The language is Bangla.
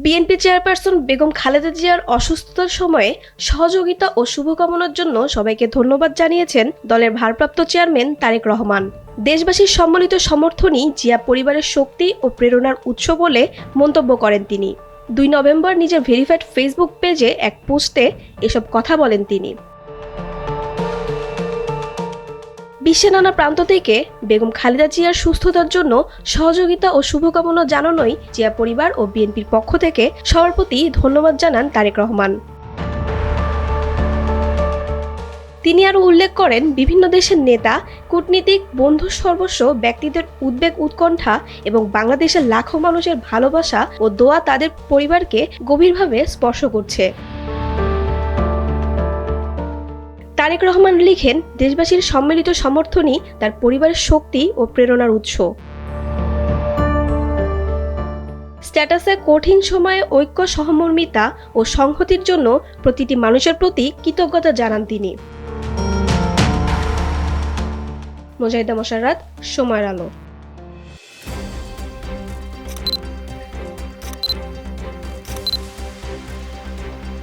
বিএনপি চেয়ারপারসন বেগম খালেদা জিয়ার অসুস্থতার সময়ে সহযোগিতা ও শুভকামনার জন্য সবাইকে ধন্যবাদ জানিয়েছেন দলের ভারপ্রাপ্ত চেয়ারম্যান তারেক রহমান। দেশবাসীর সম্মিলিত সমর্থনই জিয়া পরিবারের শক্তি ও প্রেরণার উৎস বলে মন্তব্য করেন তিনি। 2 নভেম্বর নিজের ভেরিফাইড ফেসবুক পেজে এক পোস্টে এসব কথা বলেন তিনি। বিশ্বের নানা প্রান্ত থেকে বেগম খালেদা জিয়ার সুস্থতার জন্য সহযোগিতা ও শুভকামনা জানানোই জিয়া পরিবার ও বিএনপির পক্ষ থেকে সবার প্রতি ধন্যবাদ জানান তারেক রহমান। তিনি আরও উল্লেখ করেন, বিভিন্ন দেশের নেতা, কূটনীতিক, বন্ধু সর্বস্ব ব্যক্তিদের উদ্বেগ উৎকণ্ঠা এবং বাংলাদেশের লাখো মানুষের ভালোবাসা ও দোয়া তাদের পরিবারকে গভীরভাবে স্পর্শ করছে। তারেক রহমান লিখেন, দেশবাসীর সম্মিলিত সমর্থনই তার পরিবারের শক্তি ও প্রেরণার উৎস। স্ট্যাটাসে কঠিন সময়ে ঐক্য, সহমর্মিতা ও সংহতির জন্য প্রতিটি মানুষের প্রতি কৃতজ্ঞতা জানান তিনি। মোজাহিদা মোশাররত, সময়ের আলো।